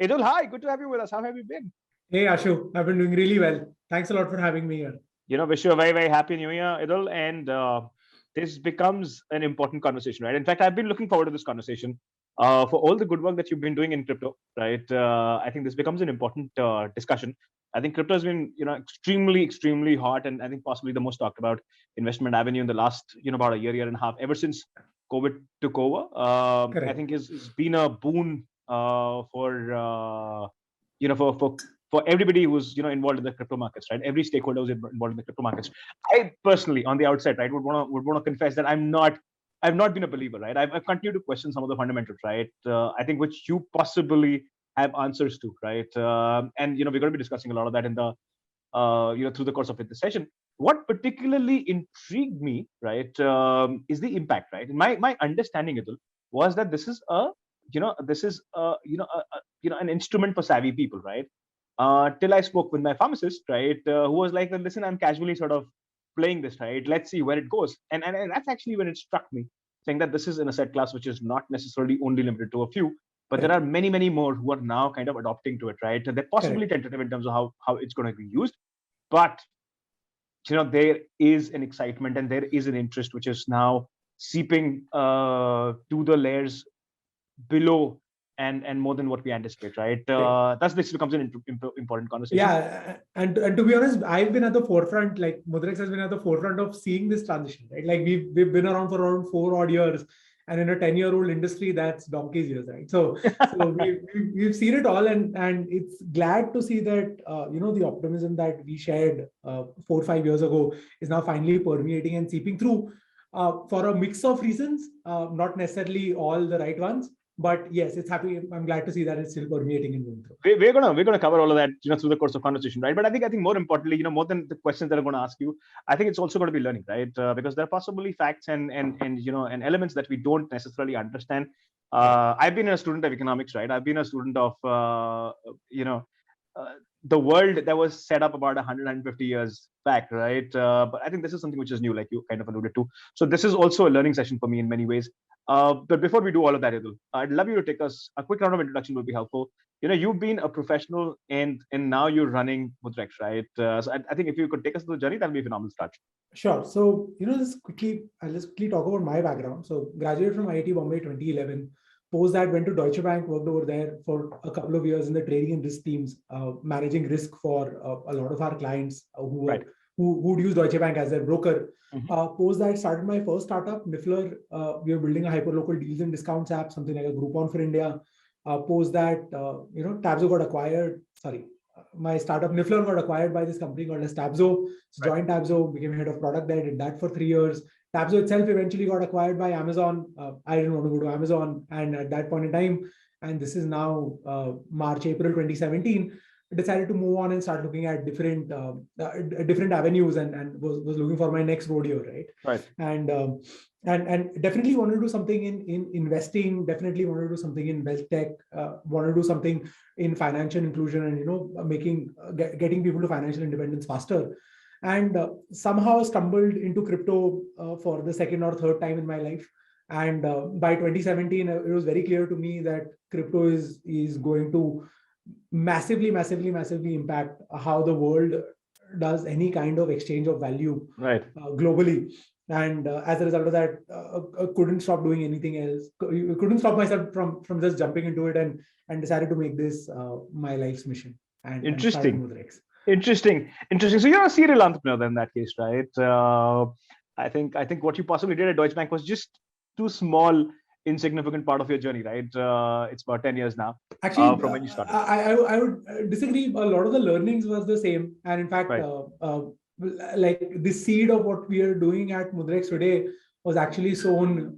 Edul, hi, good to have you with us. How have you been? Hey Ashu, I've been doing really well. Thanks a lot for having me here. Wish you a very, very happy new year, Edul. And this becomes an important conversation, right? In fact, I've been looking forward to this conversation for all the good work that you've been doing in crypto, right? I think this becomes an important discussion. I think crypto has been, extremely, extremely hot, and I think possibly the most talked about investment avenue in the last, about a year and a half, ever since COVID took over. I think it's been a boon for everybody who's involved in the crypto markets, right? Every stakeholder who's involved in the crypto markets. I personally, on the outset, right, would want to confess that I've not been a believer, right? I've continued to question some of the fundamentals, right? I think which you possibly have answers to, right? And we're going to be discussing a lot of that in the through the course of this session. What particularly intrigued me, right, is the impact, right? My understanding, Edul, was that this is an instrument for savvy people, right? Till I spoke with my pharmacist, right, who was like, listen, I'm casually sort of playing this, right? Let's see where it goes. And that's actually when it struck me, saying that this is an asset class which is not necessarily only limited to a few, but there are many, many more who are now kind of adopting to it, right? They're possibly tentative in terms of how it's going to be used. But, there is an excitement and there is an interest which is now seeping to the layers below and more than what we anticipate, right? This becomes an important conversation. Yeah, and to be honest, I've been at the forefront. Like Mudrex has been at the forefront of seeing this transition, right? Like we've been around for around 4 odd years, and in a 10-year-old industry, that's donkey's years, right? So we've seen it all, and it's glad to see that the optimism that we shared 4 or 5 years ago is now finally permeating and seeping through for a mix of reasons, not necessarily all the right ones. But yes, it's happy. I'm glad to see that it's still permeating and going through. We're gonna cover all of that, through the course of conversation, right? But I think more importantly, more than the questions that I'm going to ask you, I think it's also going to be learning, right? Because there are possibly facts and elements that we don't necessarily understand. I've been a student of economics, right? I've been a student of the world that was set up about 150 years back, right? But I think this is something which is new, like you kind of alluded to. So this is also a learning session for me in many ways. But before we do all of that, Edul, I'd love you to take us a quick round of introduction would be helpful. You've been a professional and now you're running Mudrex, right? So I think if you could take us through the journey, that'd be a phenomenal start. Sure. So, I'll just quickly talk about my background. So graduated from IIT Bombay 2011. Post that, went to Deutsche Bank, worked over there for a couple of years in the trading and risk teams, managing risk for a lot of our clients who would use Deutsche Bank as their broker. Post that, started my first startup, Niffler. We were building a hyperlocal deals and discounts app, something like a Groupon for India. Post that, Tabzo got acquired. My startup Niffler got acquired by this company called as Tabzo. So joined Tabzo, became head of product there, did that for 3 years. Tabzo itself eventually got acquired by Amazon. I didn't want to go to Amazon. And at that point in time, and this is now March, April 2017, I decided to move on and start looking at different avenues and was looking for my next rodeo, right? And definitely want to do something in investing, definitely want to do something in wealth tech, want to do something in financial inclusion and, getting people to financial independence faster. And somehow stumbled into crypto for the second or third time in my life. And by 2017, it was very clear to me that crypto is going to massively impact how the world does any kind of exchange of value globally. And as a result of that, I couldn't stop doing anything else. Couldn't stop myself from just jumping into it and decided to make this my life's mission. And Interesting. So you're a serial entrepreneur in that case, right? I think what you possibly did at Deutsche Bank was just too small, insignificant part of your journey, right? It's about 10 years now. Actually, from when you started. I would disagree. A lot of the learnings was the same. And in fact, like the seed of what we are doing at Mudrex today was actually sown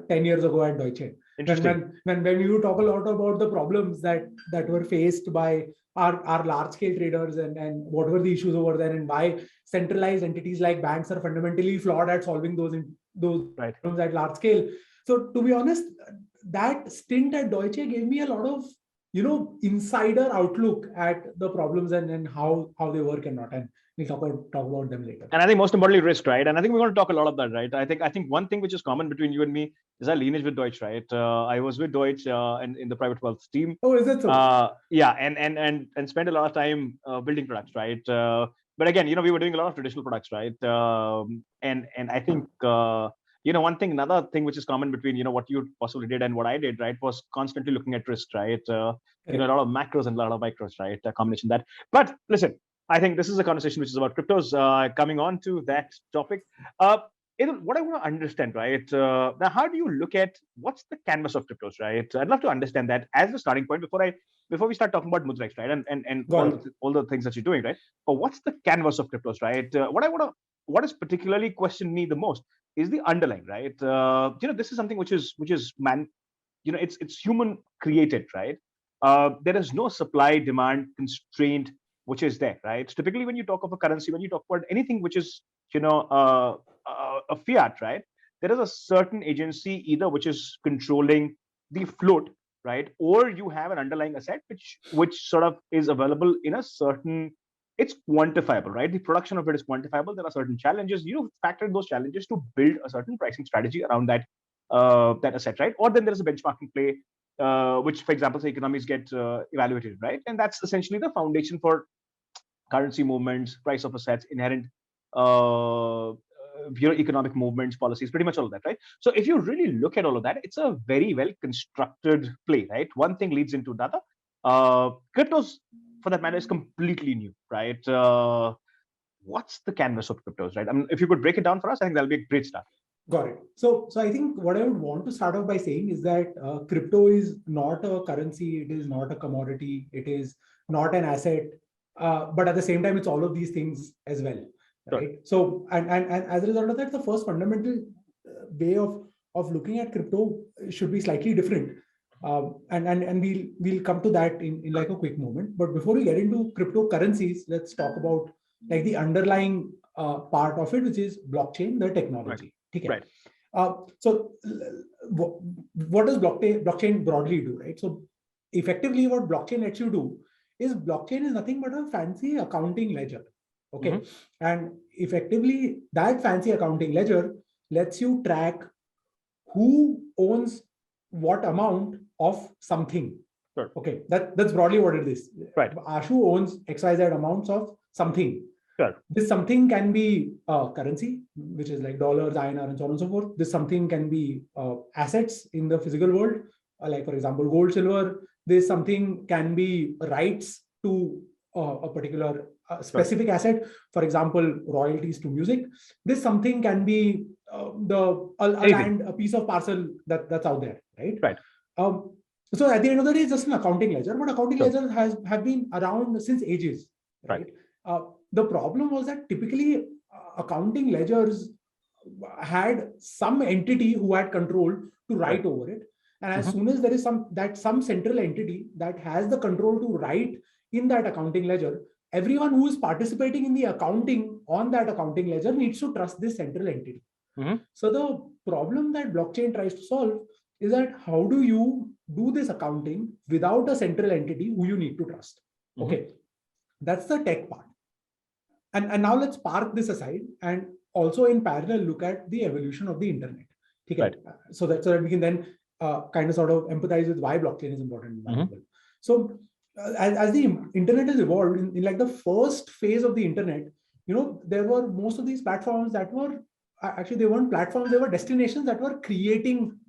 10 years ago at Deutsche. Interesting. When we talk a lot about the problems that were faced by our large scale traders and what were the issues over there and why centralized entities like banks are fundamentally flawed at solving those problems at large scale. So to be honest, that stint at Deutsche gave me a lot of insider outlook at the problems and how they work and not. And we'll talk about them later. And I think most importantly, risk, right? And I think we're going to talk a lot of that, right? I think one thing which is common between you and me is our lineage with Deutsch, right? I was with Deutsch in the private wealth team. Oh, is it so? Yeah, and spent a lot of time building products, right? But again, we were doing a lot of traditional products, right? And I think one thing, another thing which is common between what you possibly did and what I did, right, was constantly looking at risk, right? A lot of macros and a lot of micros, right? A combination of that. But listen, I think this is a conversation which is about cryptos. Coming on to that topic, what I want to understand, right? Now, how do you look at what's the canvas of cryptos, right? I'd love to understand that as a starting point before we start talking about Mudrex, right? And all the things that you're doing, right? But what's the canvas of cryptos, right? What has particularly questioned me the most is the underlying, right? This is something which is it's human created, right? There is no supply demand constraint which is there, right? Typically, when you talk of a currency, when you talk about anything which is a fiat, right? There is a certain agency either which is controlling the float, right? Or you have an underlying asset which sort of is available in a certain, it's quantifiable, right? The production of it is quantifiable. There are certain challenges. You factor in those challenges to build a certain pricing strategy around that asset, right? Or then there is a benchmarking play, which, for example, say economies get evaluated, right? And that's essentially the foundation for currency movements, price of assets, inherent economic movements, policies, pretty much all of that, right? So if you really look at all of that, it's a very well constructed play, right? One thing leads into another. Cryptos, for that matter, is completely new, right? What's the canvas of cryptos, right? I mean, if you could break it down for us, I think that'll be a great start. Got it. So I think what I would want to start off by saying is that crypto is not a currency, it is not a commodity, it is not an asset, but at the same time, it's all of these things as well, right? Sure. So and as a result of that, the first fundamental way of looking at crypto should be slightly different, and we'll come to that in like a quick moment. But before we get into cryptocurrencies, let's talk about like the underlying part of it, which is blockchain, the technology. Right. Okay. Right. So what does blockchain broadly do, right? So effectively what blockchain lets you do is blockchain is nothing but a fancy accounting ledger. Okay. Mm-hmm. And effectively that fancy accounting ledger lets you track who owns what amount of something. Sure. Okay. That's broadly what it is. Right. Ashu owns XYZ amounts of something. Sure. This something can be currency, which is like dollars, INR, and so on and so forth. This something can be assets in the physical world, like for example, gold, silver. This something can be rights to a particular specific asset, for example, royalties to music. This something can be a land, a piece of parcel that's out there, right? Right. So at the end of the day, it's just an accounting ledger, but accounting ledgers have been around since ages, right? The problem was that typically accounting ledgers had some entity who had control to write over it. And as soon as there is some central entity that has the control to write in that accounting ledger, everyone who is participating in the accounting on that accounting ledger needs to trust this central entity. So the problem that blockchain tries to solve is that how do you do this accounting without a central entity who you need to trust? Okay, that's the tech part. And now let's park this aside and also in parallel look at the evolution of the internet. Okay? Right. So that we can then kind of sort of empathize with why blockchain is important. So as the internet has evolved, in like the first phase of the internet, there were most of these platforms that were actually, they weren't platforms, they were destinations that were creating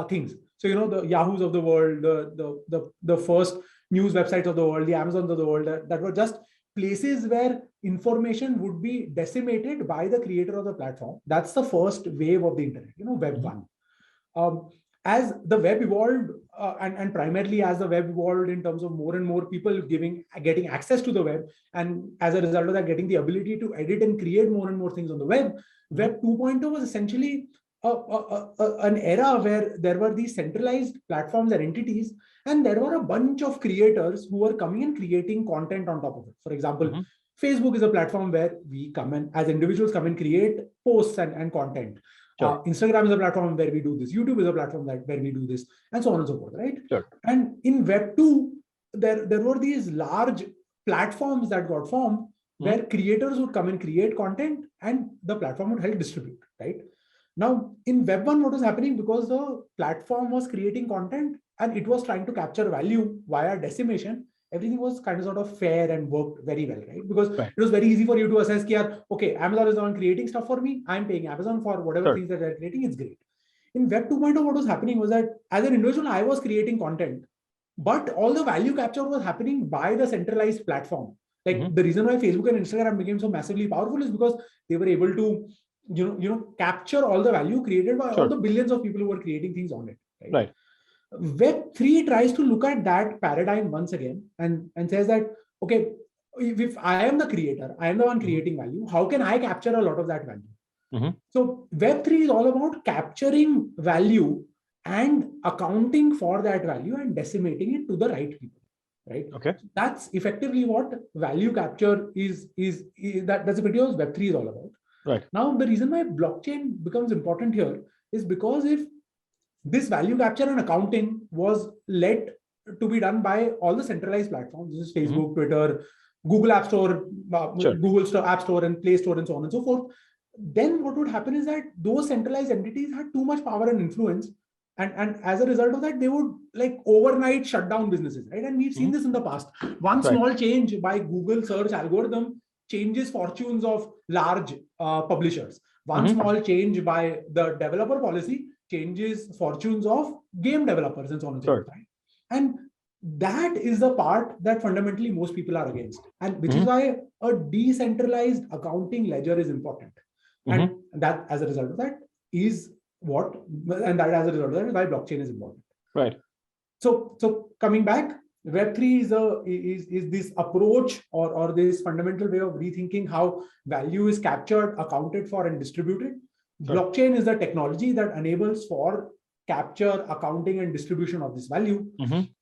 things. So the Yahoos of the world, the first news websites of the world, the Amazons of the world, that were just places where information would be decimated by the creator of the platform. That's the first wave of the internet, Web 1. As the web evolved, and primarily as the web evolved in terms of more and more people getting access to the web, and as a result of that, getting the ability to edit and create more and more things on the web, Web 2.0 was essentially an era where there were these centralized platforms and entities, and there were a bunch of creators who were coming and creating content on top of it. For example, Facebook is a platform where we come and as individuals come and create posts and content. Sure. Instagram is a platform where we do this. YouTube is a platform where we do this, and so on and so forth, right? Sure. And in Web 2, there were these large platforms that got formed where creators would come and create content and the platform would help distribute, right? Now, in Web 1, what was happening, because the platform was creating content and it was trying to capture value via decimation, everything was kind of sort of fair and worked very well, right? Because it was very easy for you to assess, okay, Amazon is the one creating stuff for me. I'm paying Amazon for whatever things that they're creating. It's great. In Web 2.0, what was happening was that as an individual, I was creating content, but all the value capture was happening by the centralized platform. Like the reason why Facebook and Instagram became so massively powerful is because they were able to, capture all the value created by all the billions of people who were creating things on it. Right. Web 3 tries to look at that paradigm once again and says that, okay, if I am the creator, I am the one creating value, how can I capture a lot of that value? So Web 3 is all about capturing value and accounting for that value and disseminating it to the right people. Right. Okay. So that's effectively what value capture is that's a video Web 3 is all about. Right. Now, the reason why blockchain becomes important here is because if this value capture and accounting was led to be done by all the centralized platforms, this is Facebook, Twitter, Google App Store, Google App Store and Play Store and so on and so forth, then what would happen is that those centralized entities had too much power and influence. And as a result of that, they would like overnight shut down businesses, right? And we've seen this in the past. One small change by Google search algorithm changes fortunes of large publishers. One small change by the developer policy changes fortunes of game developers and so on and so forth. Right? And that is the part that fundamentally most people are against. And which is why a decentralized accounting ledger is important. And that as a result of that is why blockchain is important. Right. So coming back, Web3 is this approach or this fundamental way of rethinking how value is captured, accounted for, and distributed. Blockchain is the technology that enables for capture, accounting, and distribution of this value.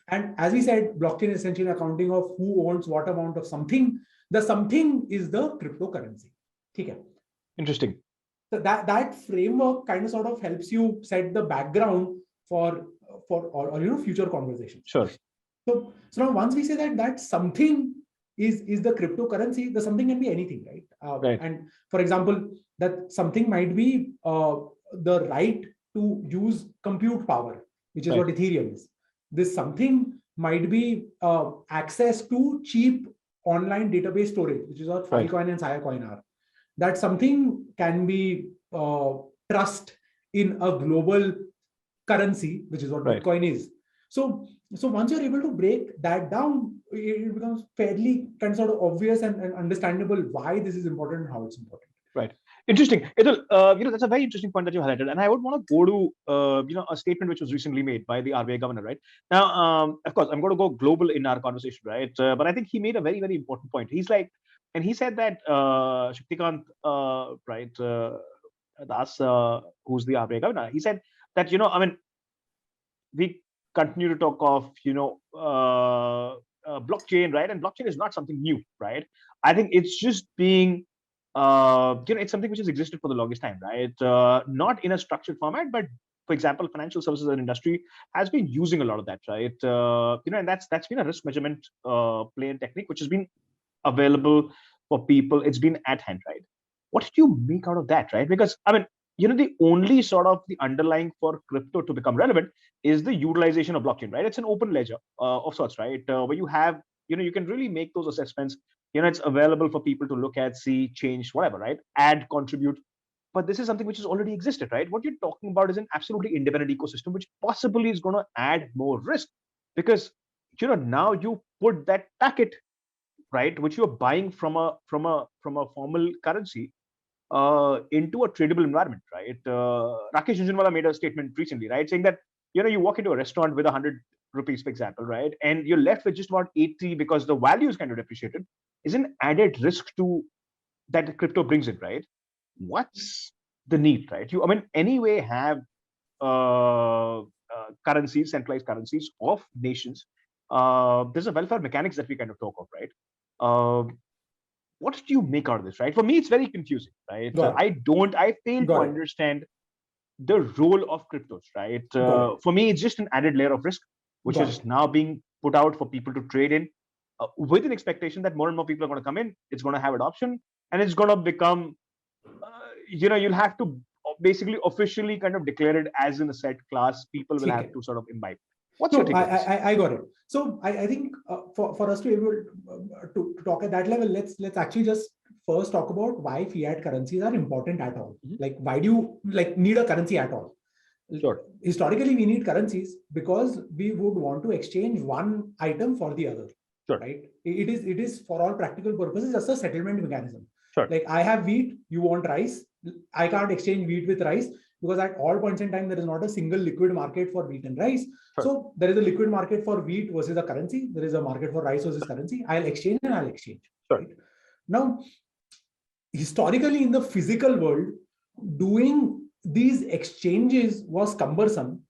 And as we said, blockchain is essentially accounting of who owns what amount of something. The something is the cryptocurrency. Okay. Interesting. So that framework kind of sort of helps you set the background for future conversations. Sure. So now once we say that something is the cryptocurrency, the something can be anything, right? Right. And for example, that something might be the right to use compute power, which is what Ethereum is. This something might be access to cheap online database storage, which is what Filecoin and Siacoin are. That something can be trust in a global currency, which is what Bitcoin is. So once you're able to break that down, it becomes fairly kind of sort of obvious and understandable why this is important and how it's important. Right. Interesting. Edul, that's a very interesting point that you highlighted. And I would want to go to, a statement which was recently made by the RBI governor, right? Now, of course, I'm going to go global in our conversation, right? But I think he made a very, very important point. He's like, and he said that Shaktikant, Das, who's the RBI governor, he said that, we continue to talk of, blockchain, right? And blockchain is not something new, right? I think it's just being, it's something which has existed for the longest time, right? Not in a structured format, but for example, financial services and industry has been using a lot of that, right? And that's been a risk measurement play and technique, which has been available for people. It's been at hand, right? What did you make out of that, right? Because the only sort of the underlying for crypto to become relevant is the utilization of blockchain, right? It's an open ledger of sorts, right? Where you have, you can really make those assessments. It's available for people to look at, see, change, whatever, right? Add, contribute. But this is something which has already existed, right? What you're talking about is an absolutely independent ecosystem, which possibly is going to add more risk because, now you put that packet, right, which you're buying from a formal currency into a tradable environment, right? Rakesh Jhunjhunwala made a statement recently, right, saying that you walk into a restaurant with 100 rupees, for example, right, and you're left with just about 80 because the value is kind of depreciated, is an added risk to that crypto brings in, right? What's the need, right? You, anyway have currencies, centralized currencies of nations. There's a welfare mechanics that we kind of talk of, right? What did you make out of this, right? For me, it's very confusing, right? I fail to understand the role of cryptos, right? For me, it's just an added layer of risk, which is now being put out for people to trade in. with an expectation that more and more people are going to come in. It's going to have adoption, and it's going to become, you'll have to basically officially kind of declare it as in a set class. People will have to sort of imbibe. What's your take on this? I got it. So I think for us to be able to talk at that level, let's actually just first talk about why fiat currencies are important at all. Like, why do you need a currency at all? Sure. Historically, we need currencies because we would want to exchange one item for the other. Sure. Right? It is for all practical purposes just a settlement mechanism. Sure. Like, I have wheat, you want rice. I can't exchange wheat with rice because at all points in time there is not a single liquid market for wheat and rice. Sure. So there is a liquid market for wheat versus a currency. There is a market for rice versus currency. I'll exchange and I'll exchange. Sure. Right? Now, historically in the physical world, doing these exchanges was cumbersome.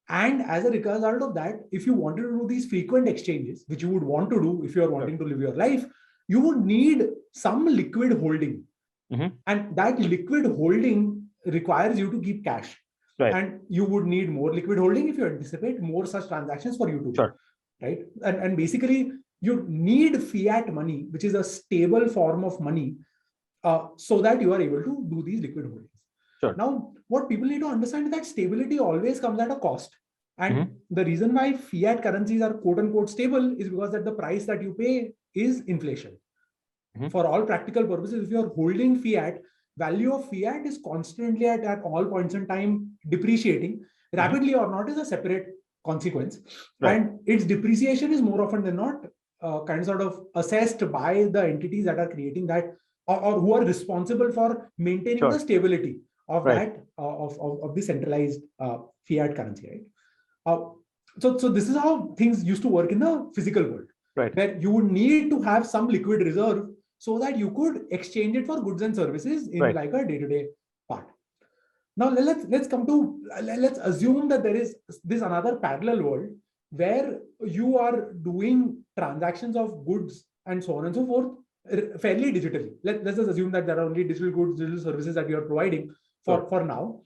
And as a result of that, if you wanted to do these frequent exchanges, which you would want to do if you are wanting to live your life, you would need some liquid holding. And that liquid holding requires you to keep cash. Right. And you would need more liquid holding if you anticipate more such transactions for you to do. Sure. Right. And basically, you need fiat money, which is a stable form of money, so that you are able to do these liquid holdings. Sure. Now, what people need to understand is that stability always comes at a cost. And the reason why fiat currencies are quote unquote stable is because that the price that you pay is inflation. For all practical purposes, if you are holding fiat, value of fiat is constantly at all points in time depreciating, rapidly or not is a separate consequence. Right. And its depreciation is more often than not kind of assessed by the entities that are creating that or who are responsible for maintaining the stability of that of the centralized fiat currency. Right. So this is how things used to work in the physical world, right, where you would need to have some liquid reserve so that you could exchange it for goods and services in like a day-to-day part. Now let's assume that there is this another parallel world where you are doing transactions of goods and so on and so forth fairly digitally. Let's just assume that there are only digital goods, digital services that you are providing for now.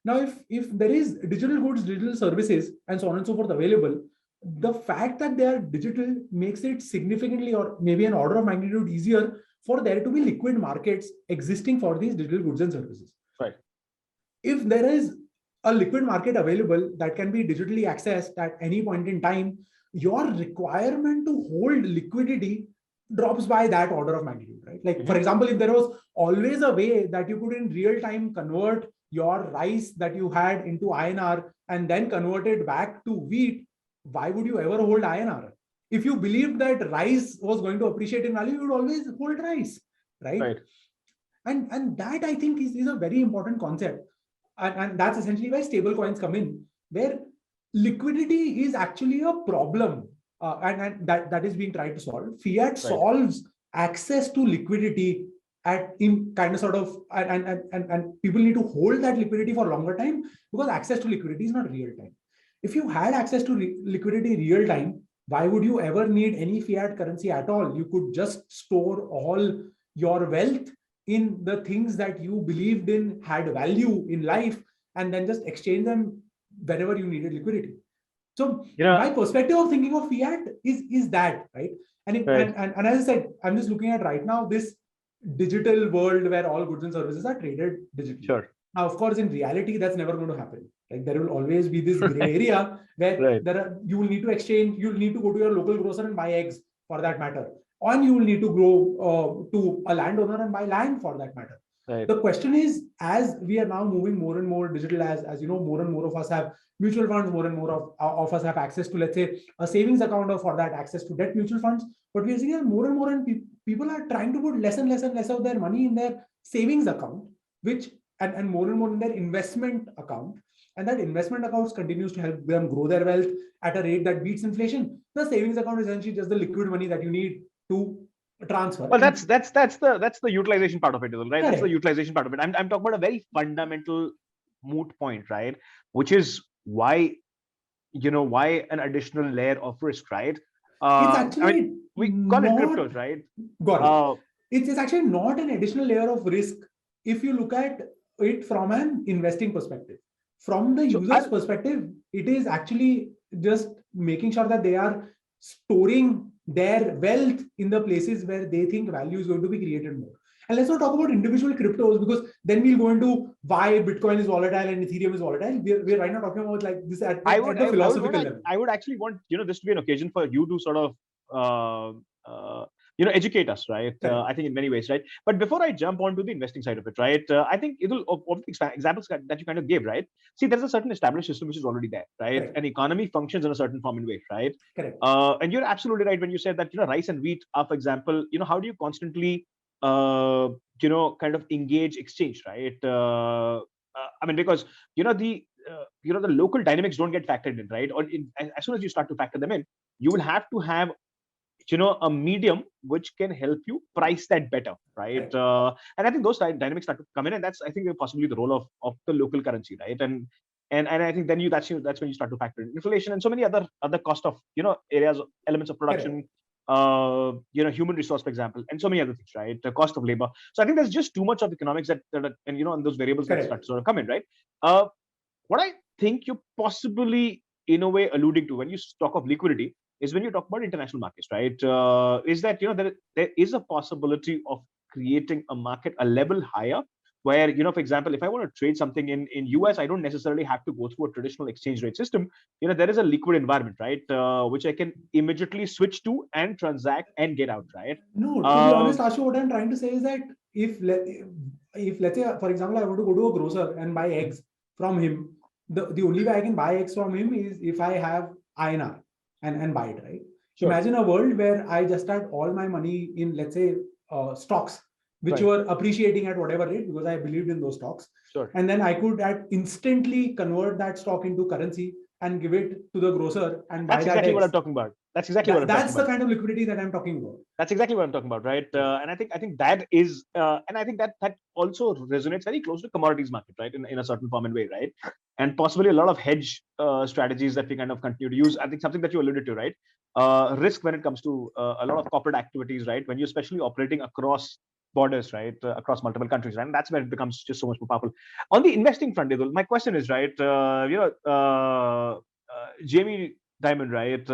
Now, if there is digital goods, digital services, and so on and so forth available, the fact that they are digital makes it significantly or maybe an order of magnitude easier for there to be liquid markets existing for these digital goods and services. Right. If there is a liquid market available that can be digitally accessed at any point in time, your requirement to hold liquidity drops by that order of magnitude, right? Like, for example, if there was always a way that you could in real time convert your rice that you had into INR and then convert it back to wheat, why would you ever hold INR? If you believed that rice was going to appreciate in value, you would always hold rice, right? And that, I think, is a very important concept. And that's essentially where stable coins come in, where liquidity is actually a problem. And that is being tried to solve. Fiat solves access to liquidity and people need to hold that liquidity for a longer time because access to liquidity is not real time. If you had access to liquidity real time, why would you ever need any fiat currency at all? You could just store all your wealth in the things that you believed in had value in life and then just exchange them whenever you needed liquidity. So my perspective of thinking of fiat is that, right? And as I said, I'm just looking at right now this digital world where all goods and services are traded digitally. Sure. Now, of course, in reality, that's never going to happen. Like, there will always be this gray area where you will need to exchange, you'll need to go to your local grocer and buy eggs for that matter. Or you will need to go to a landowner and buy land for that matter. Right. The question is, as we are now moving more and more digital, as you know, more and more of us have mutual funds, more and more of us have access to, let's say, a savings account, or for that access to debt mutual funds. But we are seeing that more and more people are trying to put less and less of their money in their savings account, and more in their investment account. And that investment account continues to help them grow their wealth at a rate that beats inflation. The savings account is essentially just the liquid money that you need to transfer. Well, that's the utilization part of it, right? Correct. That's the utilization part of it. I'm talking about a very fundamental moot point, right? Which is why an additional layer of risk, right? It's actually we call it cryptos, right? Got it. It's actually not an additional layer of risk if you look at it from an investing perspective. From the user's perspective, it is actually just making sure that they are storing their wealth in the places where they think value is going to be created more. And let's not talk about individual cryptos, because then we'll go into why Bitcoin is volatile and Ethereum is volatile. We're right now talking about like this at the philosophical level. I would actually want, this to be an occasion for you to sort of, educate us, right? I think in many ways, right? But before I jump onto the investing side of it, right? I think Idul, of the examples that you kind of gave, right? See, there's a certain established system which is already there, right? Correct. An economy functions in a certain form and way, right? Correct. And you're absolutely right when you said that, rice and wheat are, for example, how do you constantly, kind of engage exchange, right? I mean, because, the local dynamics don't get factored in, right? Or as soon as you start to factor them in, you will have to have, a medium which can help you price that better, right? And I think those dynamics start to come in, and that's, I think, possibly the role of the local currency, right? And I think then that's when you start to factor in inflation and so many other cost of, areas, elements of production, human resource, for example, and so many other things, right? The cost of labor. So I think there's just too much of economics that and those variables that start to sort of come in, right? What I think you're possibly in a way alluding to when you talk of liquidity is when you talk about international markets, right? Is that, there is a possibility of creating a market a level higher where, for example, if I want to trade something in US, I don't necessarily have to go through a traditional exchange rate system. There is a liquid environment, right? Which I can immediately switch to and transact and get out, right? No, to be honest, Ashu, what I'm trying to say is that if let's say, for example, I want to go to a grocer and buy eggs from him, the only way I can buy eggs from him is if I have INR and buy it, right? Sure. Imagine a world where I just had all my money in, let's say, stocks, which were appreciating at whatever rate because I believed in those stocks. Sure. And then I could instantly convert that stock into currency and give it to the grocer and buy that. That's exactly what I'm talking about. That's exactly what I'm talking about. That's the kind of liquidity that I'm talking about. That's exactly what I'm talking about, right? And I think that is, and I think that also resonates very close to commodities market, right? In a certain form and way, right? And possibly a lot of hedge strategies that we kind of continue to use. I think something that you alluded to, right? Risk when it comes to a lot of corporate activities, right? When you're especially operating across borders, right? Across multiple countries, right? And that's where it becomes just so much more powerful. On the investing front, Edul, my question is, right? Jamie Dimon, right?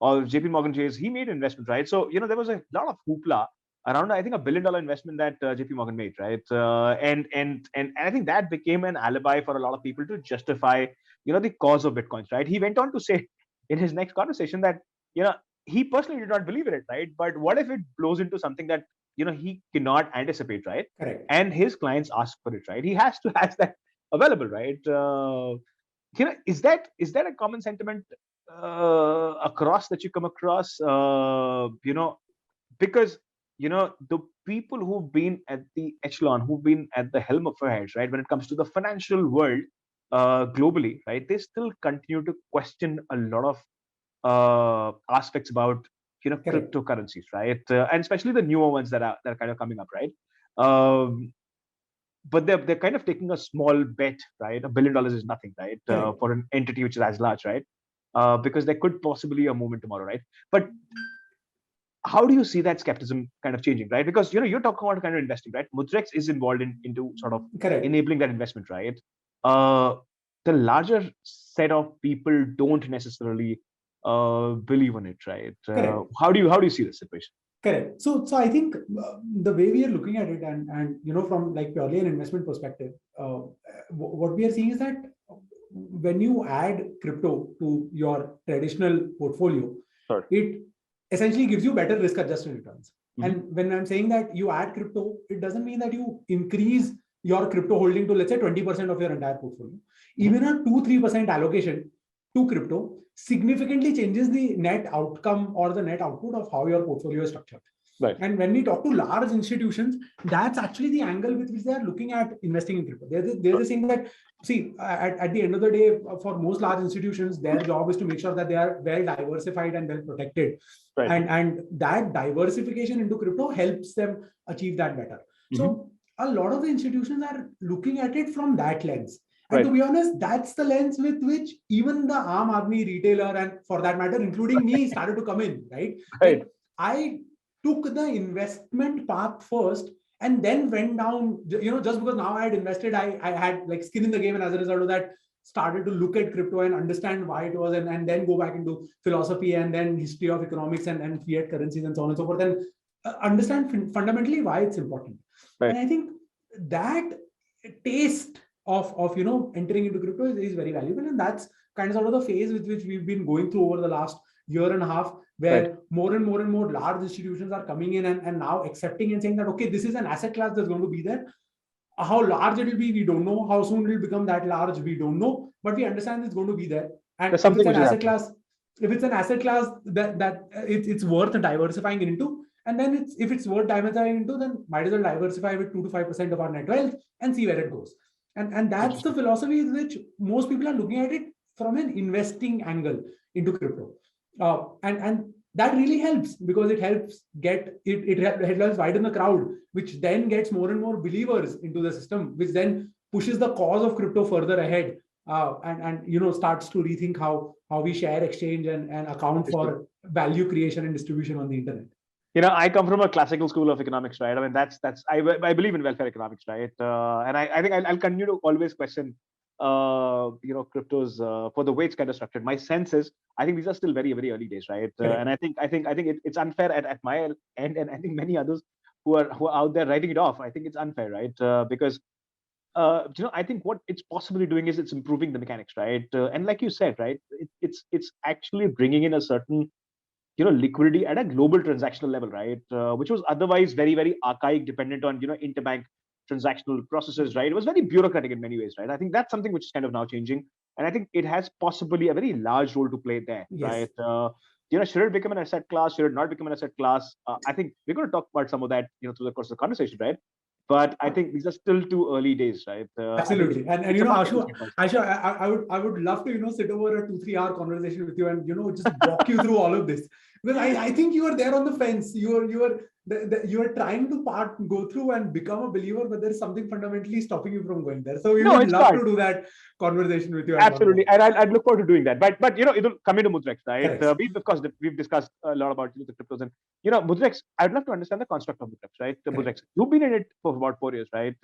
Or JP Morgan Chase, he made an investment, right? So, there was a lot of hoopla around, I think, $1 billion investment that JP Morgan made, right? And I think that became an alibi for a lot of people to justify, the cause of Bitcoins, right? He went on to say in his next conversation that, he personally did not believe in it, right? But what if it blows into something that, he cannot anticipate, right? Correct. And his clients ask for it, right? He has to have that available, right? Is that a common sentiment across that you come across? Because the people who've been at the echelon, who've been at the helm of affairs, right, when it comes to the financial world globally, right, they still continue to question a lot of aspects about cryptocurrencies, right, and especially the newer ones that are kind of coming up, right. But they're kind of taking a small bet, right? $1 billion is nothing, right, for an entity which is as large, right? Because there could possibly a moment tomorrow, right? But how do you see that skepticism kind of changing, right? Because you're talking about kind of investing, right? Mudrex is involved into sort of enabling that investment, right? The larger set of people don't necessarily believe in it, right? How do you see the situation? Correct. So I think the way we are looking at it, and from like purely an investment perspective, what we are seeing is that when you add crypto to your traditional portfolio, it essentially gives you better risk-adjusted returns. And when I'm saying that you add crypto, it doesn't mean that you increase your crypto holding to, let's say, 20% of your entire portfolio. Even a 2-3% allocation to crypto significantly changes the net outcome or the net output of how your portfolio is structured. Right. And when we talk to large institutions, that's actually the angle with which they are looking at investing in crypto. They're saying that, see, at the end of the day, for most large institutions, their job is to make sure that they are well diversified and well protected. Right. And that diversification into crypto helps them achieve that better. So a lot of the institutions are looking at it from that lens. And to be honest, that's the lens with which even the Aam Aadmi retailer, and for that matter, including me, started to come in, right? Like, I took the investment path first and then went down, just because now I had invested, I had like skin in the game. And as a result of that, started to look at crypto and understand why it was, and then go back into philosophy and then history of economics and fiat currencies and so on and so forth, and understand fundamentally why it's important. Right. And I think that taste of entering into crypto is very valuable, and that's kind of sort of the phase with which we've been going through over the last year and a half, where more and more large institutions are coming in and now accepting and saying that, okay, this is an asset class that's going to be there. How large it will be, we don't know. How soon it will become that large, we don't know. But we understand it's going to be there. And if it's an asset class, that it's worth diversifying into, and then if it's worth diversifying into, then might as well diversify with 2 to 5% of our net wealth and see where it goes. And that's the philosophy in which most people are looking at it from an investing angle into crypto. And that really helps, because it helps it helps widen the crowd, which then gets more and more believers into the system, which then pushes the cause of crypto further ahead, and starts to rethink how we share, exchange, and account for value creation and distribution on the internet. I come from a classical school of economics, right? I mean, I believe in welfare economics, right? And I think I'll continue to always question cryptos for the way it's kind of structured. My sense is, I think these are still very, very early days, right? And I think it's unfair at my end, and I think many others who are out there writing it off. I think it's unfair, right? Because I think what it's possibly doing is it's improving the mechanics, right? And like you said, right, it's actually bringing in a certain liquidity at a global transactional level, right? Which was otherwise very, very archaic, dependent on interbank transactional processes, right? It was very bureaucratic in many ways, right? I think that's something which is kind of now changing, and I think it has possibly a very large role to play there, right? Should it become an asset class? Should it not become an asset class? I think we're going to talk about some of that, through the course of the conversation, right? But I think these are still too early days, right? Absolutely. And Ashu, I would love to sit over a 2-3 hour conversation with you and just walk you through all of this, because I think you are there on the fence. You are trying to go through and become a believer, but there's something fundamentally stopping you from going there. So we would love to do that conversation with you. Absolutely, and I'd look forward to doing that. But it'll come into Mudrex, right? We've discussed a lot about the cryptos, and Mudrex. I'd love to understand the construct of Mudrex, right? Mudrex, you've been in it for about 4 years, right?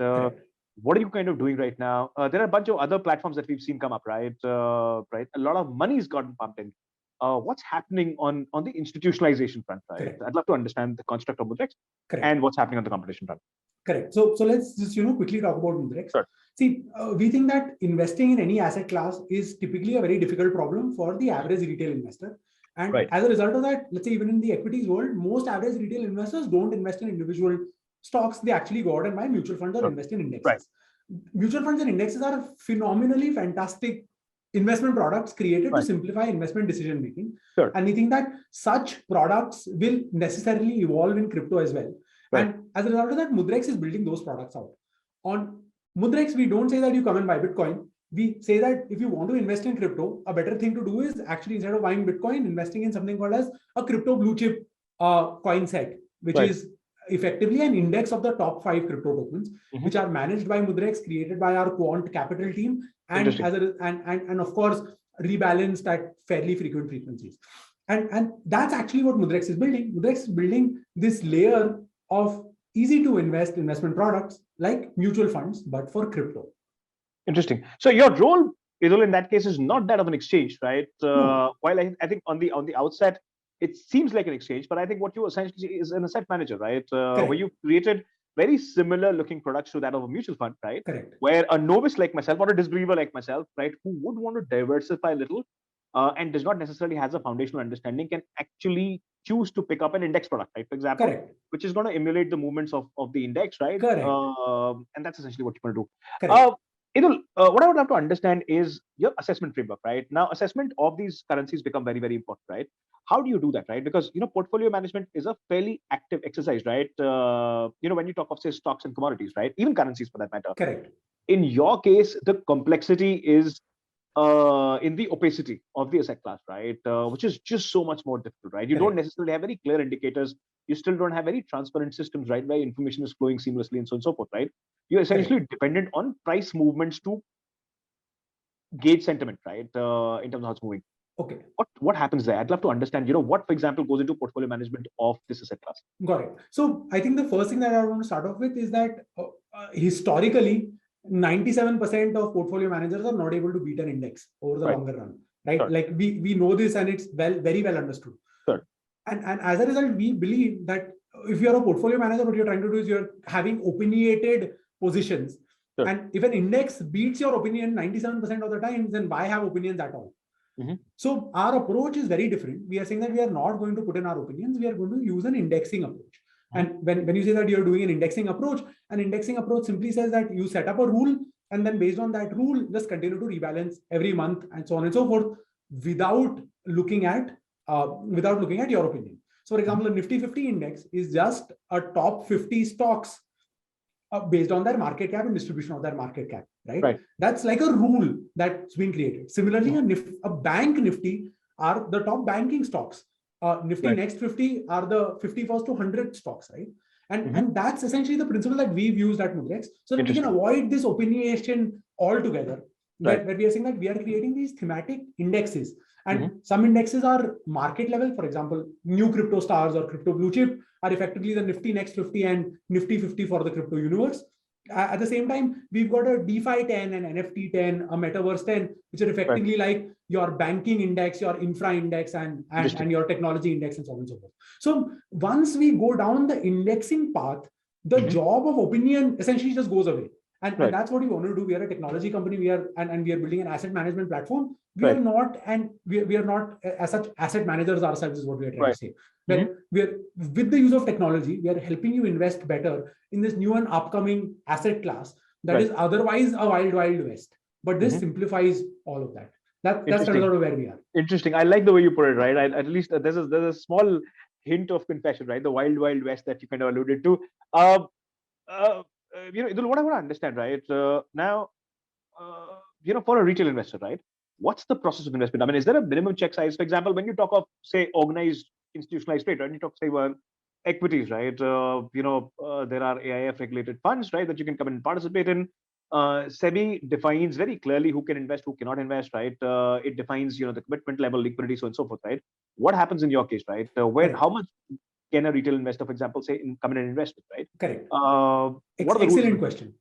What are you kind of doing right now? There are a bunch of other platforms that we've seen come up, right? Right, a lot of money's gotten pumped in. What's happening on the institutionalization front, right? Correct. I'd love to understand the construct of Mudrex and what's happening on the competition front. Correct. So let's just quickly talk about Mudrex. Sure. See, we think that investing in any asset class is typically a very difficult problem for the average retail investor. And as a result of that, let's say even in the equities world, most average retail investors don't invest in individual stocks. They actually go out and buy mutual funds or invest in indexes. Right. Mutual funds and indexes are phenomenally fantastic investment products created to simplify investment decision making. Sure. And we think that such products will necessarily evolve in crypto as well. Right. And as a result of that, Mudrex is building those products out. On Mudrex, we don't say that you come and buy Bitcoin. We say that if you want to invest in crypto, a better thing to do is actually, instead of buying Bitcoin, investing in something called as a crypto blue chip coin set, which is effectively an index of the top 5 crypto tokens, which are managed by Mudrex, created by our quant capital team, and and of course rebalanced at fairly frequent frequencies. And that's actually what Mudrex is building. Mudrex is building this layer of easy to invest investment products like mutual funds, but for crypto. Interesting. So your role, Edul, in that case is not that of an exchange, right? While I think on the outset, it seems like an exchange, but I think what you essentially is an asset manager, right? Where you created very similar looking products to that of a mutual fund, right? Correct. Where a novice like myself or a disbeliever like myself, right, who would want to diversify a little and does not necessarily has a foundational understanding, can actually choose to pick up an index product, right? For example, which is going to emulate the movements of the index, right? And that's essentially what you're going to do. Edul, what I would love to understand is your assessment framework, right? Now, assessment of these currencies become very, very important, right? How do you do that, right? Because, portfolio management is a fairly active exercise, right? When you talk of, say, stocks and commodities, right? Even currencies for that matter. Correct. In your case, the complexity is in the opacity of the asset class, right? Which is just so much more difficult, right? You don't necessarily have very clear indicators. You still don't have very transparent systems, right? Where information is flowing seamlessly and so on and so forth, right? You're essentially dependent on price movements to gauge sentiment, right? In terms of how it's moving. Okay. What happens there? I'd love to understand, what, for example, goes into portfolio management of this asset class. Got it. So I think the first thing that I want to start off with is that historically, 97% of portfolio managers are not able to beat an index over the longer run, right? Sure. Like we know this, and it's very well understood. Sure. And as a result, we believe that if you're a portfolio manager, what you're trying to do is you're having opinionated positions. Sure. And if an index beats your opinion 97% of the time, then why have opinions at all? Mm-hmm. So our approach is very different. We are saying that we are not going to put in our opinions. We are going to use an indexing approach. And when you say that you're doing an indexing approach simply says that you set up a rule, and then based on that rule, just continue to rebalance every month and so on and so forth without looking at your opinion. So for example, a Nifty 50 index is just a top 50 stocks based on their market cap and distribution of their market cap, right? That's like a rule that's been created. Similarly, a bank Nifty are the top banking stocks. Nifty next 50 are the 50 first to 100 stocks, right? And that's essentially the principle that we've used at Mudrex, so that we can avoid this opinionation altogether. Where we are saying that we are creating these thematic indexes, and some indexes are market level. For example, new crypto stars or crypto blue chip are effectively the Nifty next 50 and Nifty 50 for the crypto universe. At the same time, we've got a DeFi 10 and NFT 10, a Metaverse 10, which are effectively like your banking index, your infra index, and your technology index, and so on and so forth. So once we go down the indexing path, the job of opinion essentially just goes away. And that's what we want to do. We are a technology company. We are building an asset management platform. We are not as such asset managers ourselves, is what we are trying to say. We're with the use of technology, we are helping you invest better in this new and upcoming asset class that is otherwise a wild west. But this simplifies all of that. That's sort of where we are. Interesting. I like the way you put it, right? At least there's a small hint of confession, right? The wild west that you kind of alluded to. Idul, what I want to understand, right? Now, for a retail investor, right? What's the process of investment? I mean, is there a minimum check size? For example, when you talk of, say, organized institutionalized trade, right? You talk, say, well, equities, right? There are AIF regulated funds, right? That you can come and participate in. SEBI defines very clearly who can invest, who cannot invest, right? It defines, the commitment level, liquidity, so on and so forth, right? What happens in your case, right? How much can a retail investor, for example, say, come in and invest, right? Correct. Excellent question.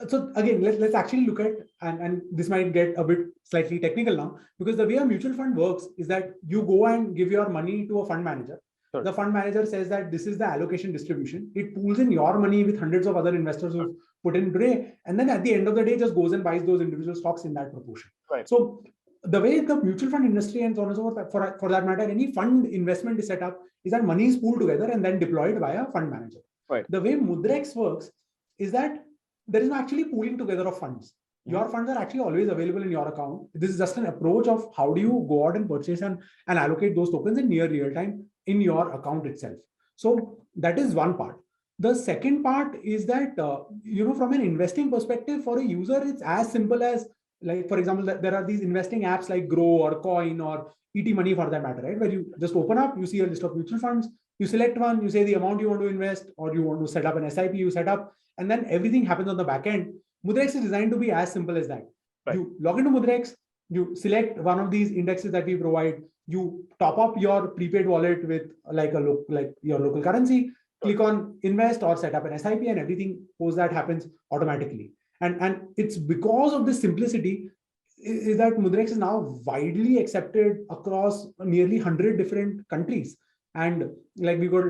So again, let's actually look at, and this might get a bit slightly technical now, because the way a mutual fund works is that you go and give your money to a fund manager. Sure. The fund manager says that this is the allocation distribution. It pools in your money with hundreds of other investors who put in today, and then at the end of the day, just goes and buys those individual stocks in that proportion. Right. So the way the mutual fund industry and so on and so forth, for that matter, any fund investment is set up is that money is pooled together and then deployed by a fund manager. Right. The way Mudrex works is that there is no actually pooling together of funds. Your funds are actually always available in your account. This is just an approach of how do you go out and purchase and allocate those tokens in near real time in your account itself. So that is one part. The second part is that, from an investing perspective for a user, it's as simple as, like, for example, there are these investing apps like Grow or Coin or ET Money for that matter, right? Where you just open up, you see a list of mutual funds, you select one, you say the amount you want to invest, or you want to set up an SIP, you set up, and then everything happens on the back end. Mudrex is designed to be as simple as that. Right. You log into Mudrex, you select one of these indexes that we provide, you top up your prepaid wallet with like your local currency, click on invest or set up an SIP, and everything post that happens automatically. And it's because of this simplicity is that Mudrex is now widely accepted across nearly 100 different countries. And like we got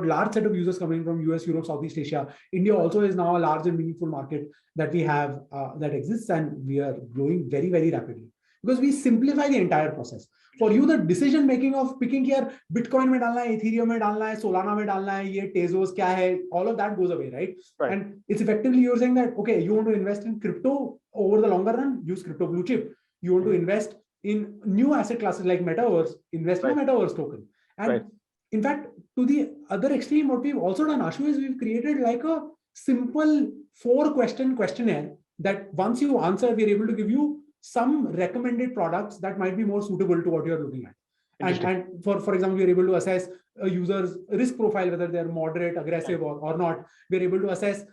large set of users coming from US, Europe, Southeast Asia. India also is now a large and meaningful market that we have that exists, and we are growing very, very rapidly because we simplify the entire process. For you, the decision making of picking here, Bitcoin mein dalna hai, Ethereum mein dalna hai, Solana mein dalna hai, ye Tezos kya hai, all of that goes away, right? And it's effectively you're saying that, okay, you want to invest in crypto over the longer run, use crypto blue chip. You want to invest in new asset classes like Metaverse, invest in a Metaverse token. And in fact, to the other extreme, what we've also done, Ashu, is we've created like a simple 4-question questionnaire that once you answer, we're able to give you some recommended products that might be more suitable to what you're looking at. And for example, we're able to assess a user's risk profile, whether they're moderate, aggressive or not. We're able to assess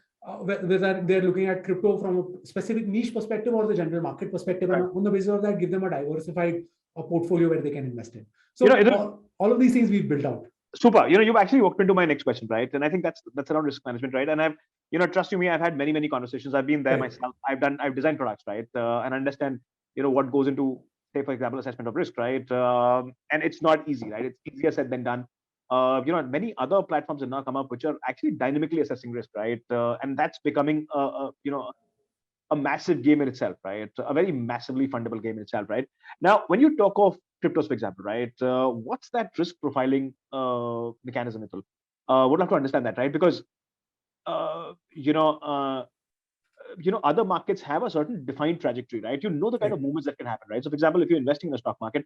whether they're looking at crypto from a specific niche perspective or the general market perspective. And on the basis of that, give them a diversified portfolio where they can invest in. So all of these things we've built out. Super. You've actually walked into my next question, right? And I think that's around risk management, right? And trust you me, I've had many conversations. I've been there Right. myself. I've designed products, right? And understand, what goes into, say, for example, assessment of risk, right? And it's not easy, right? It's easier said than done. Many other platforms have now come up which are actually dynamically assessing risk, right? And that's becoming a massive game in itself, right? A very massively fundable game in itself, right? Now, when you talk of cryptos, for example, right? What's that risk profiling mechanism, Atul? Would love to understand that, right? Because uh, you know, uh, other markets have a certain defined trajectory, right? The kind Right. of movements that can happen, right? So, for example, if you're investing in the stock market,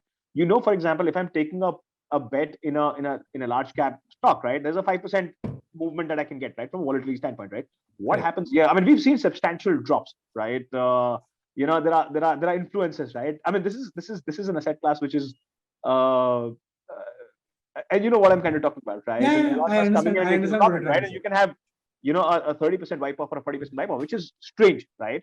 for example, if I'm taking up a bet in a large cap stock, right? There's a 5% movement that I can get, right, from a volatility standpoint, right? What Right. happens? Yeah, I mean, we've seen substantial drops, right? There are influences, right? I mean, this is an asset class which is uh, and you know what I'm kind of talking about, right? And Yeah, Elon I Musk coming understand. in and I making a understand what you're profit, trying right? to And say. you can have, a 30% wipe off or a 40% wipe off, which is strange, right?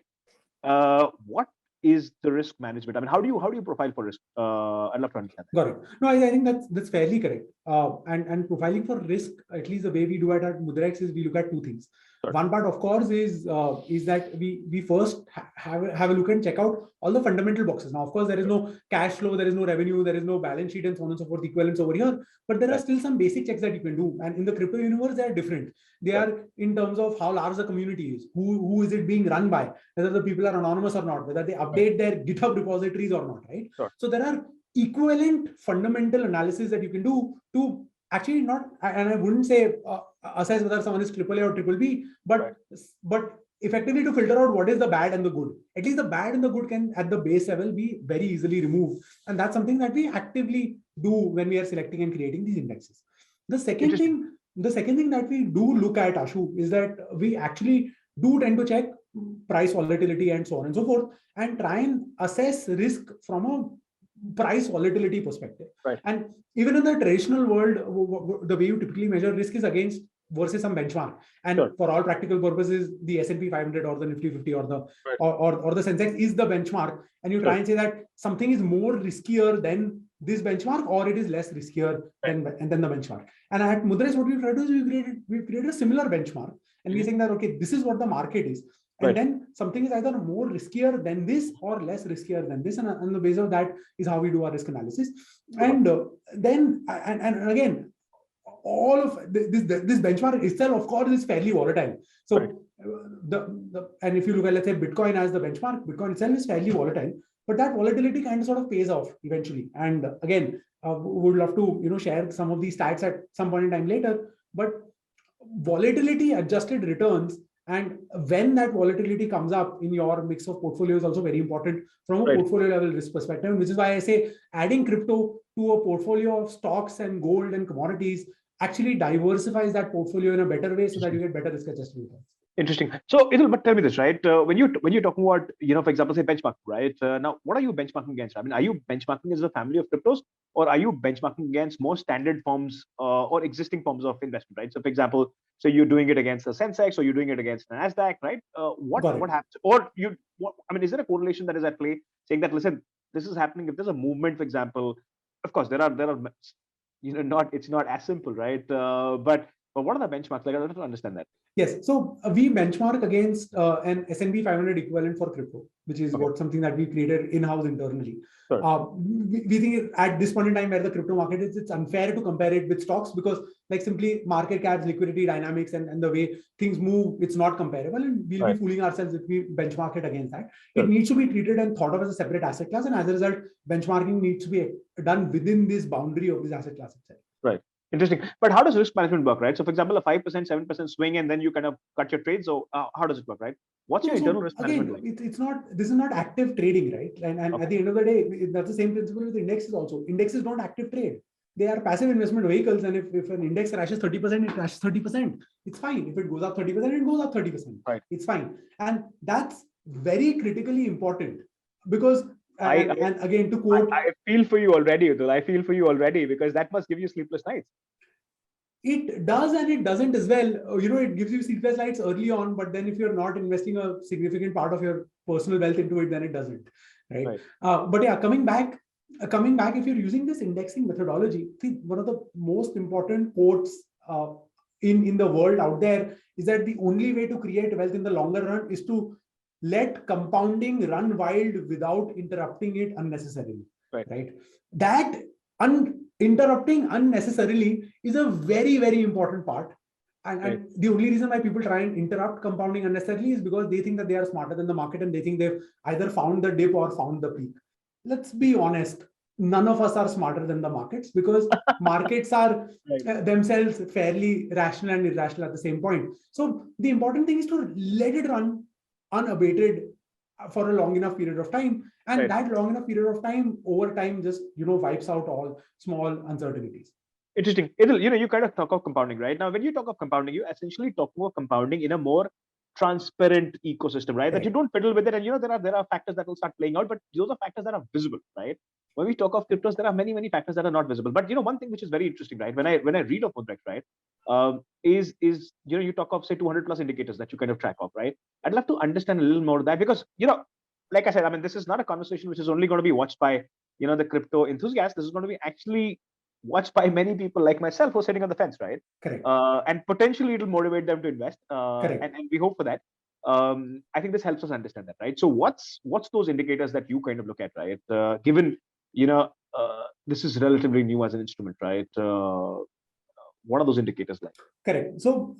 What is the risk management? I mean, how do you profile for risk? I'd love to understand Got it. No, I think that's fairly correct. And profiling for risk, at least the way we do it at Mudrex, is we look at two things. that. One part, of course, is that we first have a look and check out all the fundamental boxes. Now, of course, there is no cash flow, there is no revenue, there is no balance sheet, and so on and so forth equivalents over here. But there are Right, still some basic checks that you can do. And in the crypto universe, they are different. They right, are in terms of how large the community is, who is it being run by, whether the people are anonymous or not, whether they right, update their GitHub repositories or not, right? sure, So there are equivalent fundamental analysis that you can do to actually not, and I wouldn't say assess whether someone is triple A or triple B, right, but effectively to filter out what is the bad and the good. At least the bad and the good can at the base level be very easily removed, and that's something that we actively do when we are selecting and creating these indexes. The second interesting, thing, the second thing that we do look at, Ashu, is that we actually do tend to check price volatility and so on and so forth, and try and assess risk from a price volatility perspective. right, And even in the traditional world, the way you typically measure risk is against versus some benchmark. And sure, for all practical purposes, the S&P 500 or the Nifty 50 or the right, or the Sensex is the benchmark. And you try sure, and say that something is more riskier than this benchmark, or it is less riskier right, than the benchmark. And at Mudrex, what we try to do is we created a similar benchmark, and we're mhm, saying that okay, this is what the market is, and right, then something is either more riskier than this or less riskier than this, and on the basis of that is how we do our risk analysis. super, And then and again, all of this benchmark itself, of course, is fairly volatile. right, So and if you look at, let's say, Bitcoin as the benchmark, Bitcoin itself is fairly volatile, but that volatility kind of sort of pays off eventually. And again, would love to share some of these stats at some point in time later, but volatility adjusted returns, and when that volatility comes up in your mix of portfolio, is also very important from a right. portfolio level risk perspective, which is why I say adding crypto to a portfolio of stocks and gold and commodities actually diversifies that portfolio in a better way so that you get better risk adjusted returns. Interesting. So, but tell me this, right? When you're talking about, for example, say benchmark, right? Now, what are you benchmarking against? I mean, are you benchmarking as a family of cryptos, or are you benchmarking against more standard forms or existing forms of investment, right? So, for example, so you're doing it against the Sensex, or you're doing it against the Nasdaq, right? What Got what it. happens? Or I mean, is there a correlation that is at play, saying that, listen, this is happening if there's a movement, for example? Of course, there are not, it's not as simple, right? But what are the benchmarks? Like, I don't understand that. Yes. So we benchmark against an S&P 500 equivalent for crypto, which is Okay, what something that we created in-house internally. sure, We think at this point in time where the crypto market is, it's unfair to compare it with stocks because like simply market caps, liquidity dynamics, and the way things move, it's not comparable. And we'll be right, fooling ourselves if we benchmark it against that. It sure. needs to be treated and thought of as a separate asset class. And as a result, benchmarking needs to be done within this boundary of this asset class itself. Right. Interesting. But how does risk management work, right? So, for example, a 5%, 7% swing, and then you kind of cut your trade. So, how does it work, right? What's No, your internal so risk management again, like? it's not, this is not active trading, right? And at Okay. the end of the day, that's the same principle with indexes also. Indexes don't active trade. They are passive investment vehicles. And if an index crashes 30%, it crashes 30%. It's fine. If it goes up 30%, it goes up 30%. Right. It's fine. And that's very critically important because, and again, to quote, I feel for you already, Udul. I feel for you already because that must give you sleepless nights. it does and it doesn't as well. It gives you sleepless nights early on, but then if you're not investing a significant part of your personal wealth into it, then it doesn't, right? Right. But yeah, coming back, coming back, if you're using this indexing methodology, see, one of the most important quotes in the world out there is that the only way to create wealth in the longer run is to let compounding run wild without interrupting it unnecessarily. Right? That interrupting unnecessarily is a very, very important part. And the only reason why people try and interrupt compounding unnecessarily is because they think that they are smarter than the market and they think they've either found the dip or found the peak. Let's be honest, none of us are smarter than the markets, because markets are themselves fairly rational and irrational at the same point. So the important thing is to let it run unabated for a long enough period of time, and that long enough period of time over time just wipes out all small uncertainties. Interesting. Edul, you kind of talk of compounding, right? Now, when you talk of compounding, you essentially talk about compounding in a more transparent ecosystem, right? That you don't fiddle with it, and there are factors that will start playing out, but those are factors that are visible, right? When we talk of cryptos, there are many factors that are not visible. But one thing which is very interesting, right? When I read of Mudrex, right, is you talk of say 200 plus indicators that you kind of track of, right? I'd love to understand a little more of that, because like I said, I mean, this is not a conversation which is only going to be watched by the crypto enthusiasts. This is going to be actually watched by many people like myself who are sitting on the fence, right? Correct. And potentially it'll motivate them to invest. Correct. And we hope for that. I think this helps us understand that, right? So what's those indicators that you kind of look at, right? Given this is relatively new as an instrument, right? What are those indicators like? Correct. So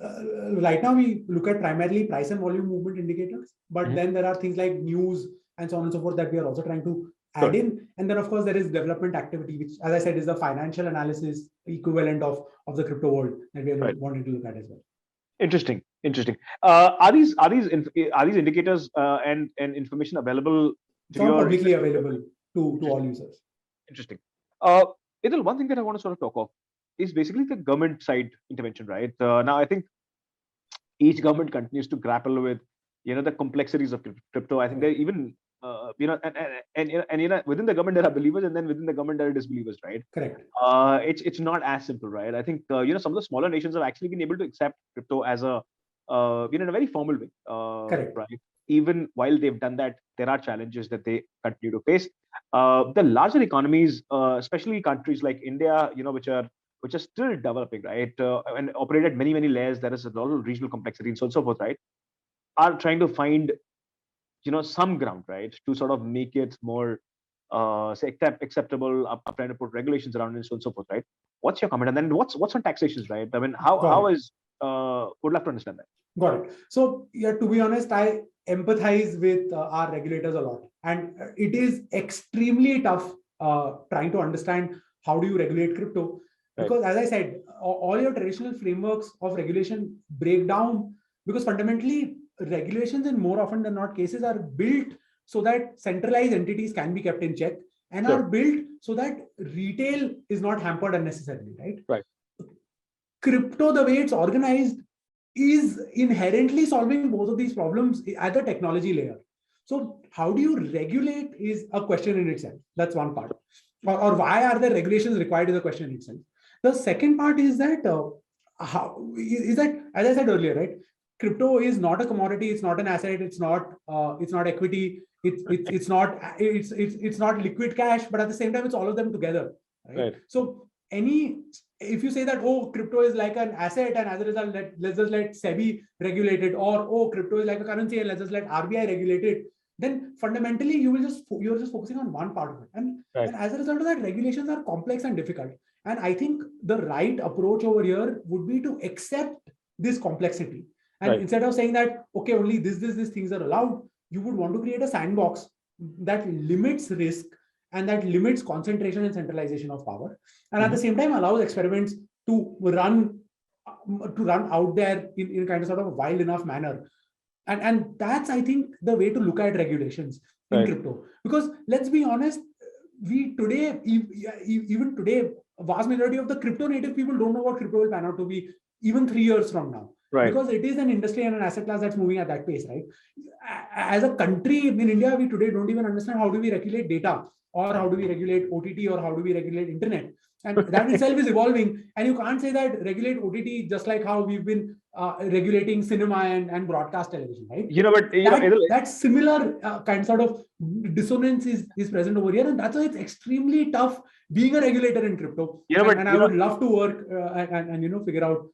right now we look at primarily price and volume movement indicators, but then there are things like news and so on and so forth that we are also trying to add in. And then of course there is development activity, which, as I said, is the financial analysis equivalent of the crypto world that we are wanting to look at as well. Interesting. Are these indicators and information available? It's all publicly available to all users. Interesting. Edul, one thing that I want to sort of talk of is basically the government side intervention, right? Now, I think each government continues to grapple with, the complexities of crypto. I think they even, and within the government there are believers, and then within the government there are disbelievers, right? Correct. It's not as simple, right? I think some of the smaller nations have actually been able to accept crypto as a, in a very formal way, Correct. right? Even while they've done that, there are challenges that they continue to face. The larger economies, especially countries like India, which are still developing, right, and operate at many layers. There is a lot of regional complexity and so on and so forth, right, are trying to find some ground, right, to sort of make it more say acceptable, up trying to put regulations around it and so on and so forth, right? What's your comment? And then what's on taxations, right? I mean, how is would love to understand that. Got it. So yeah, to be honest, I empathize with our regulators a lot, and it is extremely tough trying to understand how do you regulate crypto, because as I said, all your traditional frameworks of regulation break down, because fundamentally regulations in more often than not cases are built so that centralized entities can be kept in check, and are built so that retail is not hampered unnecessarily, right? Crypto, the way it's organized, is inherently solving both of these problems at the technology layer. So how do you regulate is a question in itself. That's one part. Or why are the regulations required is a question in itself. The second part is that, as I said earlier, right? Crypto is not a commodity. It's not an asset. It's not equity. It's not liquid cash. But at the same time, it's all of them together. Right? So if you say that, oh, crypto is like an asset and as a result, let's just let SEBI regulate it, or oh, crypto is like a currency and let's just let RBI regulate it, then fundamentally you're just focusing on one part of it. And as a result of that, regulations are complex and difficult. And I think the right approach over here would be to accept this complexity. And instead of saying that, okay, only these things are allowed, you would want to create a sandbox that limits risk and that limits concentration and centralization of power, and at the same time allows experiments to run out there in kind of sort of a wild enough manner. And that's, I think, the way to look at regulations in crypto. Because let's be honest, even today, a vast majority of the crypto native people don't know what crypto will pan out to be even 3 years from now. Right. because it is an industry and an asset class that's moving at that pace, right? As a country in India, we today don't even understand how do we regulate data, or how do we regulate OTT, or how do we regulate internet. And that itself is evolving. And you can't say that regulate OTT just like how we've been regulating cinema and broadcast television, right? But that similar kind of dissonance is present over here. And that's why it's extremely tough being a regulator in crypto. And I would love to work and figure out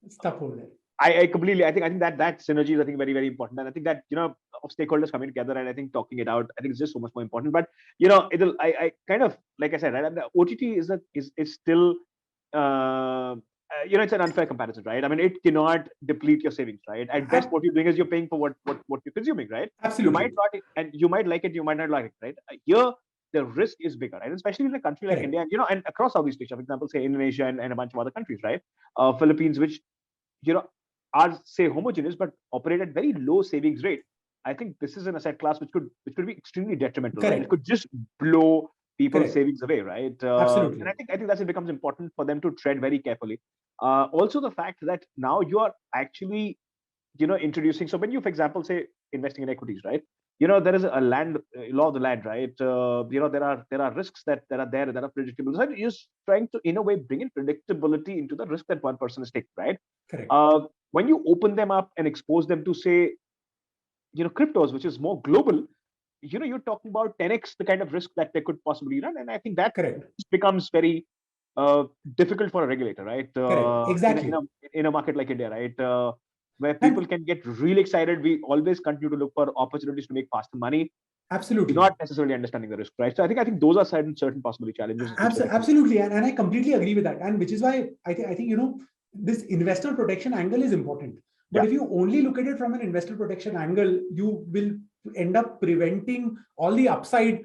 stuff over there. I completely, I think that synergy is, I think, very, very important. And I think that, of stakeholders coming together and I think talking it out, I think it's just so much more important. But, I kind of, like I said, right, the OTT is still, it's an unfair comparison, right? I mean, it cannot deplete your savings, right? At best, what you're doing is you're paying for what you're consuming, right? Absolutely. You might not, and you might like it, you might not like it, right? Here, the risk is bigger, right? Especially in a country like India, and across Southeast Asia, for example, say Indonesia and a bunch of other countries, right? Philippines, which, are, say, homogeneous but operate at very low savings rate. I think this is an asset class which could be extremely detrimental. Right? It could just blow people's savings away, right? Absolutely. And I think that's it becomes important for them to tread very carefully. Also, the fact that now you are actually, introducing. So when you, for example, say investing in equities, right? There is a law of the land, right? There are risks that are there that are predictable. So you're trying to, in a way, bring in predictability into the risk that one person is taking, right? Correct. When you open them up and expose them to, say, cryptos, which is more global, you're talking about 10x the kind of risk that they could possibly run. And I think that becomes very difficult for a regulator, right? Exactly. In a market like India, right? Where people can get really excited. We always continue to look for opportunities to make faster money. Absolutely. Not necessarily understanding the risk, right? So I think those are certain possible challenges. Absolutely. And I completely agree with that. And which is why I think, this investor protection angle is important. But if you only look at it from an investor protection angle, you will end up preventing all the upside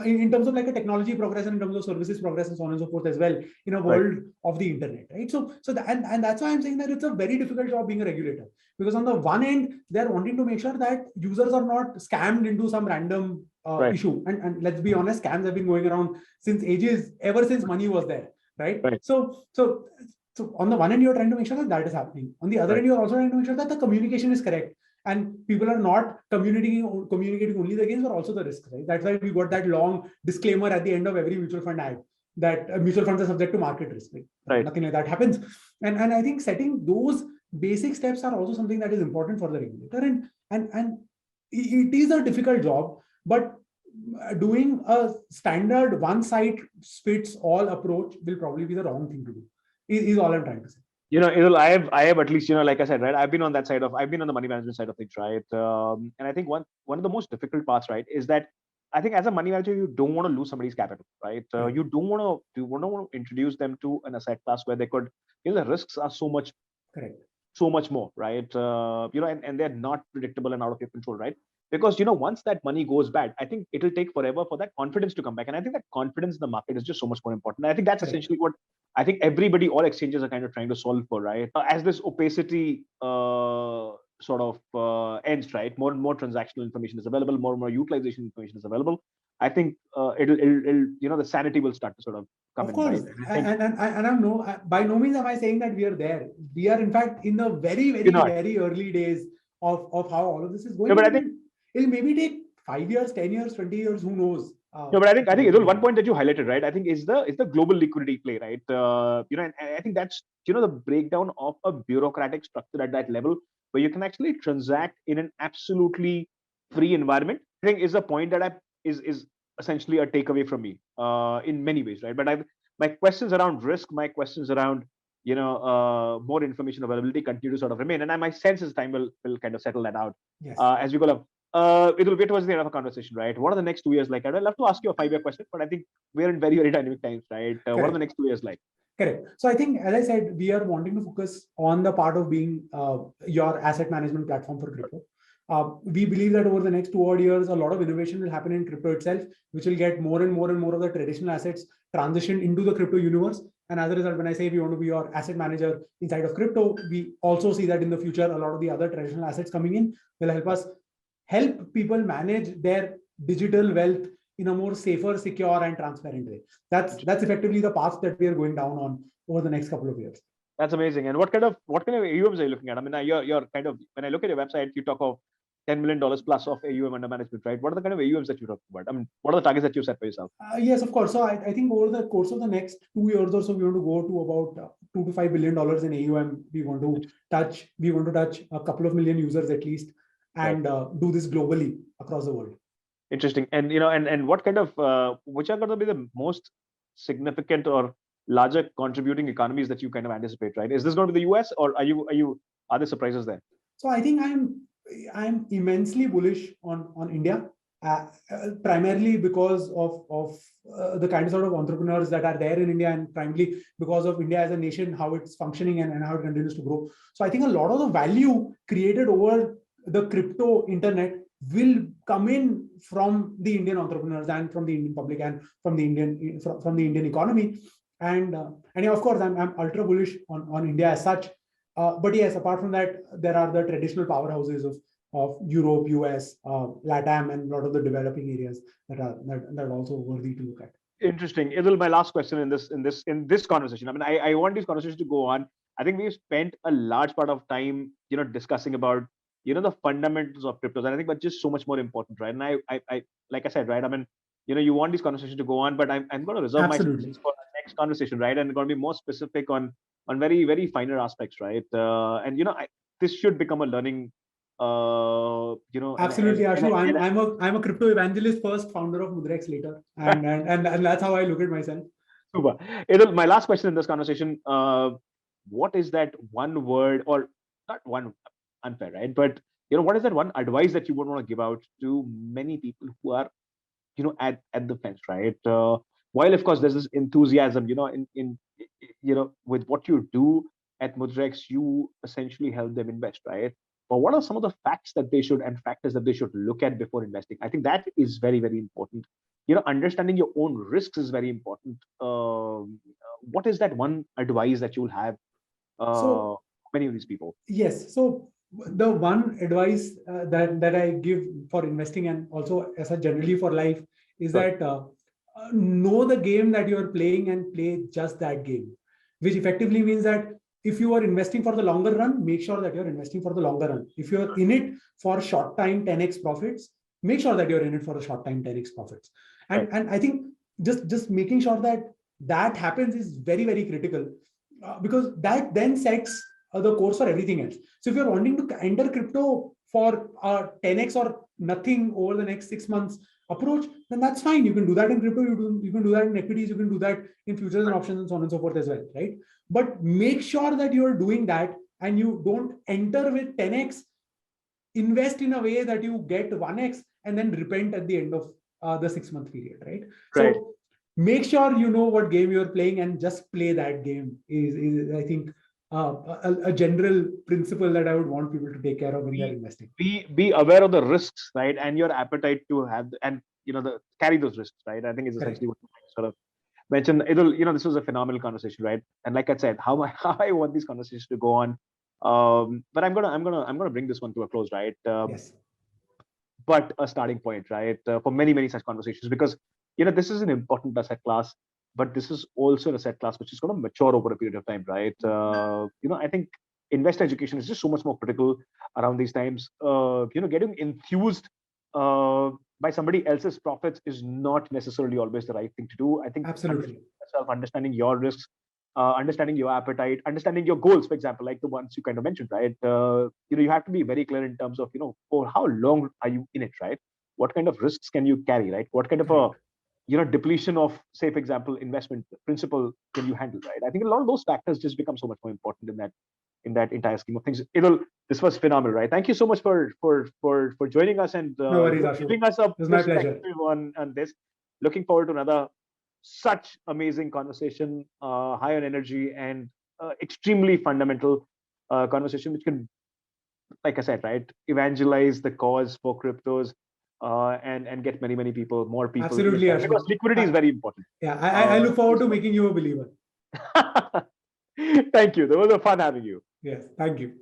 in terms of like a technology progress and in terms of services progress and so on and so forth as well in a world of the internet, right? So and that's why I'm saying that it's a very difficult job being a regulator, because on the one end, they're wanting to make sure that users are not scammed into some random issue. And let's be honest, scams have been going around since ages, ever since money was there, right? So on the one end, you're trying to make sure that is happening. On the other end, you're also trying to make sure that the communication is correct. And people are not communicating only the gains, but also the risks, right? That's why we got that long disclaimer at the end of every mutual fund ad that mutual funds are subject to market risk. Right? Nothing like that happens. And I think setting those basic steps are also something that is important for the regulator. And it is a difficult job, but doing a standard one size fits all approach will probably be the wrong thing to do. Is all I'm trying to say. Edul, I have at least, like I said, right, I've been on the money management side of things, right? And I think one of the most difficult parts, right, is that I think as a money manager, you don't want to lose somebody's capital, right? You don't want to introduce them to an asset class where they could, the risks are so much more, right? And they're not predictable and out of your control, right? Because, once that money goes bad, I think it'll take forever for that confidence to come back. And I think that confidence in the market is just so much more important. And I think that's essentially what I think all exchanges are kind of trying to solve for, right? As this opacity ends, right? More and more transactional information is available, more and more utilization information is available. I think it'll the sanity will start to sort of come in. Of course. Right? And I'm by no means am I saying that we are there. We are in fact in the very, very, very early days of how all of this is going. No, but I think it'll maybe take 5 years, 10 years, 20 years, who knows? No, but I think Edul, one point that you highlighted, right? I think is the global liquidity play, right? And I think that's the breakdown of a bureaucratic structure at that level where you can actually transact in an absolutely free environment. I think is a point that is essentially a takeaway from me in many ways, right? But my questions around risk, my questions around more information availability continue to sort of remain, and my sense is time will kind of settle that out as we go along. It'll get towards the end of a conversation, right? What are the next 2 years like? I'd love to ask you a 5-year question, but I think we're in very, very dynamic times, right? What are the next 2 years like? Correct. So I think, as I said, we are wanting to focus on the part of being your asset management platform for crypto. We believe that over the next 2 odd years, a lot of innovation will happen in crypto itself, which will get more and more and more of the traditional assets transitioned into the crypto universe. And as a result, when I say we want to be your asset manager inside of crypto, we also see that in the future, a lot of the other traditional assets coming in will help people manage their digital wealth in a more safer, secure, and transparent way. That's effectively the path that we are going down on over the next couple of years. That's amazing. And what kind of AUMs are you looking at? I mean, you're kind of, when I look at your website, you talk of $10 million plus of AUM under management, right? What are the kind of AUMs that you talk about? I mean, what are the targets that you set for yourself? Yes, of course. So I think over the course of the next 2 years or so, we want to go to about $2 to $5 billion in AUM. We want to touch a couple of million users at least, and do this globally across the world. Interesting. And and what kind of which are going to be the most significant or larger contributing economies that you kind of anticipate, right? Is this going to be the US, or are there surprises there? So I think I'm immensely bullish on India, primarily because of the kind of sort of entrepreneurs that are there in India, and primarily because of India as a nation, how it's functioning and how it continues to grow. So I think a lot of the value created over the crypto internet will come in from the Indian entrepreneurs and from the Indian public and from the Indian economy. And yeah, of course, I'm ultra bullish on India as such. But yes, apart from that, there are the traditional powerhouses of Europe, US, LATAM, and a lot of the developing areas that are also worthy to look at. Interesting. Idul, my last question in this conversation. I mean, I want this conversation to go on. I think we've spent a large part of time, discussing about, the fundamentals of cryptos. And I think that's just so much more important, right? And I like I said, right? I mean, you want this conversation to go on, but I'm going to reserve my space for our next conversation, right? And going to be more specific on very, very finer aspects, right? And this should become a learning. Absolutely, Ashu. I'm a crypto evangelist first, founder of Mudrex later, and that's how I look at myself. Super. Edul, my last question in this conversation: what is that one word, or not one, unfair, right? But what is that one advice that you would want to give out to many people who are, at the fence, right? While of course there's this enthusiasm, in with what you do at Mudrex, you essentially help them invest, right? But what are some of the factors that they should look at before investing? I think that is very, very important. Understanding your own risks is very important. What is that one advice that you'll have many of these people? Yes. So the one advice that I give for investing, and also as a generally for life, is that know the game that you are playing and play just that game, which effectively means that if you are investing for the longer run, make sure that you're investing for the longer run. If you're in it for short time 10x profits, make sure that you're in it for a short time 10x profits. And I think just making sure that happens is very, very critical, because that then sets the course for everything else. So if you're wanting to enter crypto for 10x or nothing over the next 6 months approach, then that's fine. You can do that in crypto, you can do that in equities, you can do that in futures and options and so on and so forth as well, right? But make sure that you're doing that and you don't enter with 10x, invest in a way that you get 1x and then repent at the end of the 6-month period, right? So make sure you know what game you're playing and just play that game is I think, a general principle that I would want people to take care of when they're investing. Be aware of the risks, right? And your appetite to have, and carry those risks, right? I think is essentially what you sort of mentioned. Idul, this was a phenomenal conversation, right? And like I said, how I want these conversations to go on. But I'm gonna bring this one to a close, right? Yes. But a starting point, right? For many, many such conversations, because this is an important asset class, but this is also an asset class which is going to mature over a period of time, right? I think investor education is just so much more critical around these times. Getting enthused by somebody else's profits is not necessarily always the right thing to do. I think absolutely understanding your risks, understanding your appetite, understanding your goals, for example, like the ones you kind of mentioned, right? You have to be very clear in terms of, for how long are you in it, right? What kind of risks can you carry, right? What kind of a depletion of, say, for example, investment principal can you handle, right? I think a lot of those factors just become so much more important in that entire scheme of things. Idul, this was phenomenal, right? Thank you so much for joining us and no worries, giving us a perspective on this. Looking forward to another such amazing conversation, high on energy and extremely fundamental conversation, which can, like I said, right, evangelize the cause for cryptos. And get many more people. Absolutely, because liquidity is very important. Yeah, I look forward to making you a believer. Thank you. That was fun having you. Yes, thank you.